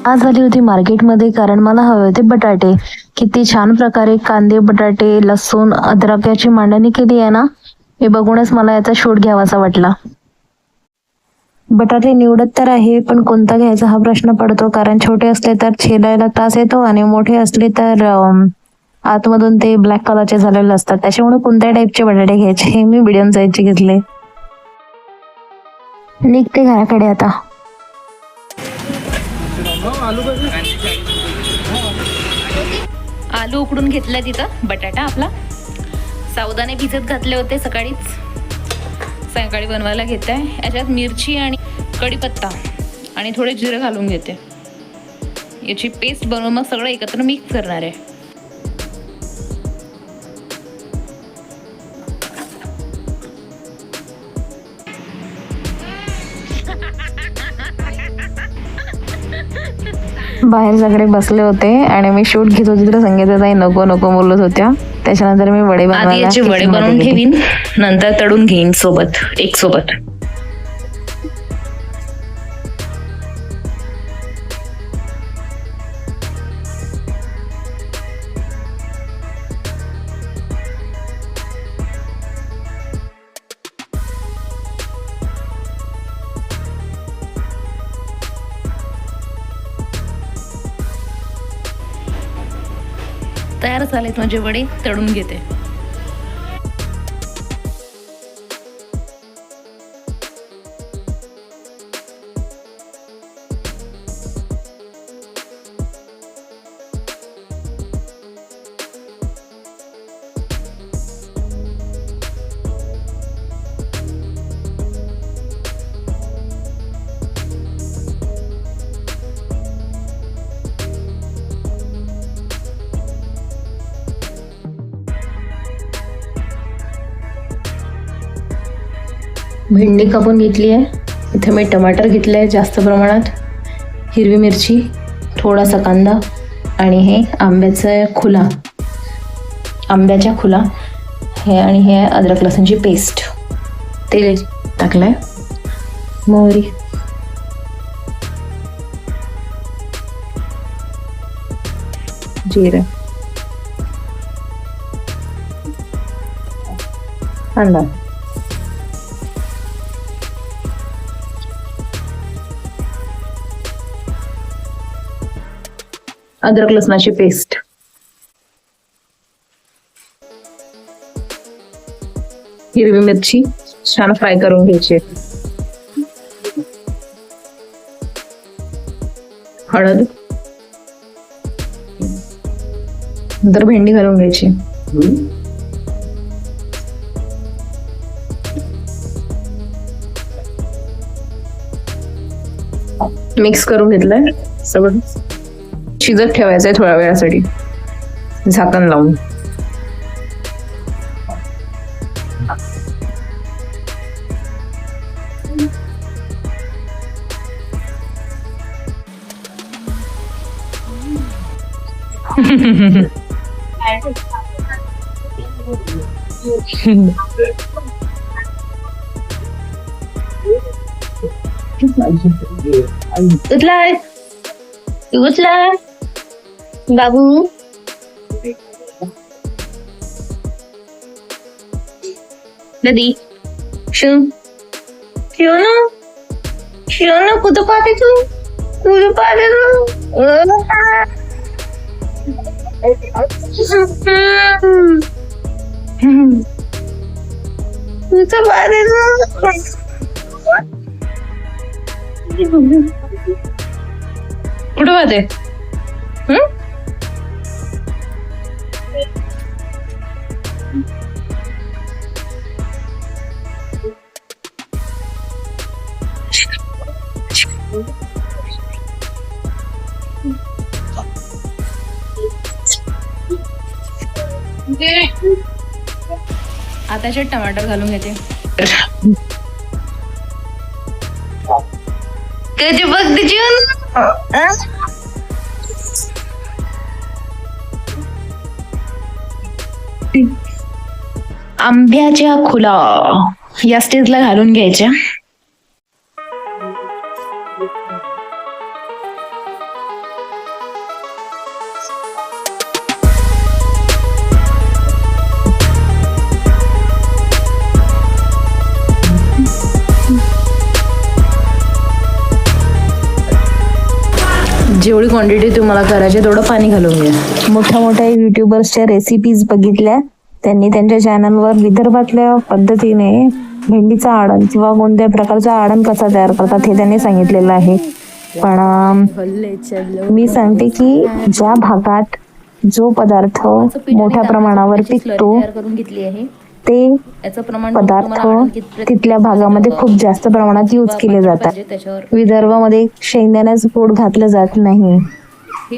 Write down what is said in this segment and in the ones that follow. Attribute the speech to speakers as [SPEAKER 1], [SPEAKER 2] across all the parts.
[SPEAKER 1] आज आली होती मार्केटमध्ये कारण मला हवे होते बटाटे. किती छान प्रकारे कांदे, बटाटे, लसूण, अद्रक याची मांडणी केली आहे ना, हे बघूनच मला याचा शोध घ्यावासा वाटला. बटाटे निवडत तर आहे, पण कोणता घ्यायचा हा प्रश्न पडतो. कारण छोटे असले तर छेदायला त्रास येतो आणि मोठे असले तर आतमधून ते ब्लॅक कलरचे झालेले असतात. त्याच्यामुळे कोणत्या टाईपचे बटाटे घ्यायचे हे मी मीडियम साईजचे घेतले. निघते घराकडे आता.
[SPEAKER 2] आलू उकडून घेतलाय तिथं. बटाटा आपला सावधाने भिजत घातले होते सकाळीच, सायंकाळी बनवायला घेते. याच्यात मिरची आणि कढीपत्ता आणि थोडे जिरे घालून घेते. याची पेस्ट बनवून मग सगळं एकत्र मिक्स करणार आहे.
[SPEAKER 1] बाहेर सगळे बसले होते आणि मी शूट घेत होते तर संगीताताई नको नको बोलत होत्या. त्याच्यानंतर मी वडे
[SPEAKER 2] आधी याचे वडे बनवून ठेवीन, नंतर तळून घेईन एक सोबत. तयार झालेत माझे वडे, तळून घेते.
[SPEAKER 1] भेंडी कापून घेतली आहे. इथे मी टमाटर घेतले आहे जास्त प्रमाणात, हिरवी मिरची, थोडासा कांदा आणि हे आंब्याच्या खुला हे, आणि हे अद्रक लसूणची पेस्ट. तेल टाकलंय, मोहरी, जिरं, कांदा, अद्रक लसणाची पेस्ट, हिरवी मिरची छान फ्राय करून घ्यायची, हळद, नंतर भेंडी घालून घ्यायची, मिक्स करून घेतलंय सगळं. शिजत ठेवायचंय थोड्या वेळासाठी झाकण लावून.
[SPEAKER 2] उचला बाबू. दादी शिव कुठं पाहते तू? कुठं पाहते तू? कुठं पाहते तू? कुठं पाहते? आता याच्यात टमाटर घालून घेते. कधी बघ तिची आंब्याच्या खुला या स्टेजला घालून घ्यायच्या. जेवढी क्वांटिटी तुम्हाला करायची तेवढं पाणी घालून घ्या.
[SPEAKER 1] मोठ्या मोठ्या युट्यूबर्सच्या रेसिपीज बघितल्या त्यांनी त्यांच्या चॅनलवर विदर्भातल्या पद्धतीने भेंडीचा आडण किंवा कोणत्या प्रकारचा आडण कसा तयार करतात हे त्यांनी सांगितलेलं आहे. पण मी सांगते की ज्या भागात जो पदार्थ मोठ्या प्रमाणावर पिकतो
[SPEAKER 2] तयार करून घेतली आहे.
[SPEAKER 1] ते
[SPEAKER 2] याचं प्रमाण
[SPEAKER 1] पदार्थ तिथल्या भागामध्ये खूप जास्त प्रमाणात यूज केले जातात.
[SPEAKER 2] त्याच्यावर
[SPEAKER 1] विदर्भामध्ये शेंगदाण्याचं पोट घातलं जात नाही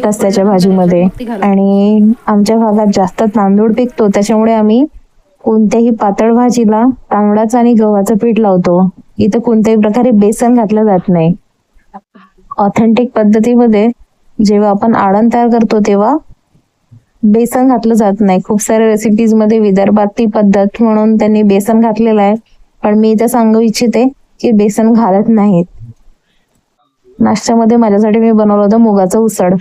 [SPEAKER 1] रस्त्याच्या भाजीमध्ये, आणि आमच्या भागात जास्त तांदूळ पिकतो त्याच्यामुळे आम्ही कोणत्याही पातळ भाजीला तांदळाचं आणि गव्हाचं पीठ लावतो. इथं कोणत्याही प्रकारे बेसन घातलं जात नाही. ऑथेंटिक पद्धतीमध्ये जेव्हा आपण आडण तयार करतो तेव्हा बेसन घातलं जात नाही. खूप साऱ्या रेसिपीज मध्ये विदर्भात ती पद्धत म्हणून त्यांनी बेसन घातलेलं आहे, पण मी इथे सांगू इच्छिते की बेसन घालत नाहीत. नाश्त्यामध्ये माझ्यासाठी मी बनवलं होतं मुगाचं उसळ.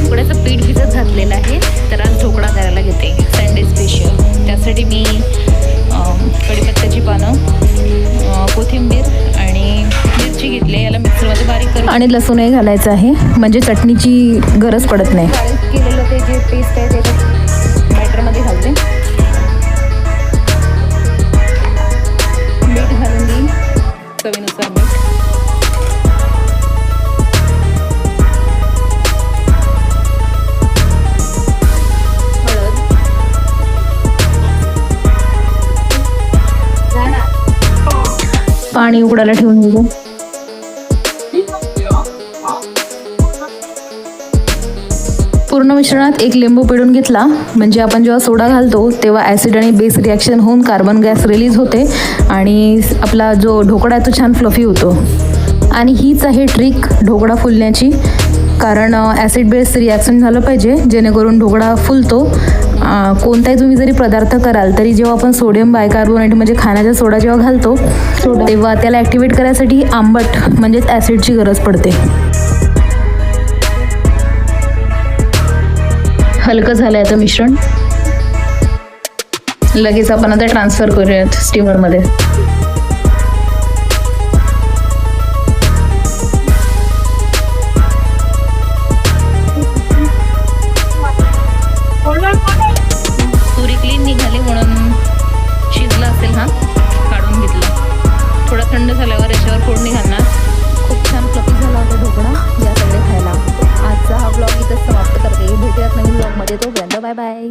[SPEAKER 2] उकड्याचं पीठ भिजत घातलेलं आहे, तर आज ढोकळा करायला घेते संडे स्पेशल. त्यासाठी मी कढीपत्त्याची पानं, कोथिंबीर आणि मिरची घेतली. याला मिक्सरमध्ये बारीक करून
[SPEAKER 1] आणि लसूणही घालायचं आहे म्हणजे चटणीची गरज पडत नाही.
[SPEAKER 2] बारीक केलेलं ते जे पेस्ट आहे त्याच्यात बॅटरमध्ये घालते. मीठ घालून देईन चवीनुसार मीठ.
[SPEAKER 1] पाणी उकडायला ठेवून देऊ. पूर्ण मिश्रणात एक लिंबू पिळून घेतला म्हणजे आपण जेव्हा सोडा घालतो तेव्हा ॲसिड आणि बेस रिॲक्शन होऊन कार्बन गॅस रिलीज होते आणि आपला जो ढोकळा आहे तो छान फ्लफी होतो. आणि हीच आहे ट्रिक ढोकळा फुलण्याची, कारण ॲसिड बेस रिॲक्शन झालं पाहिजे जेणेकरून ढोकळा फुलतो. कोणताही तुम्ही जरी पदार्थ कराल तरी जेव्हा आपण सोडियम बायकार्बोनेट म्हणजे खाण्याचा सोडा जेव्हा घालतो तेव्हा त्याला ॲक्टिवेट करायसाठी आंबट म्हणजेच ॲसिडची गरज पडते. हलकं झालंय आता मिश्रण. लगेच आपण आता ट्रान्सफर करूयात स्टीमरमध्ये.
[SPEAKER 2] तुरी क्लीन निघाली म्हणून शिजला असेल हा, काढून घेतला. थोडा थंड झाल्यावर याच्यावर फोडणी घालणार.
[SPEAKER 1] खूप छान फ्लफी झाला होता ढोकळा या सगळे खायला. आजचा हा ब्लॉग इथं समाप्त करते. भेटूयात नवीन ब्लॉगमध्ये. तोपर्यंत बाय बाय.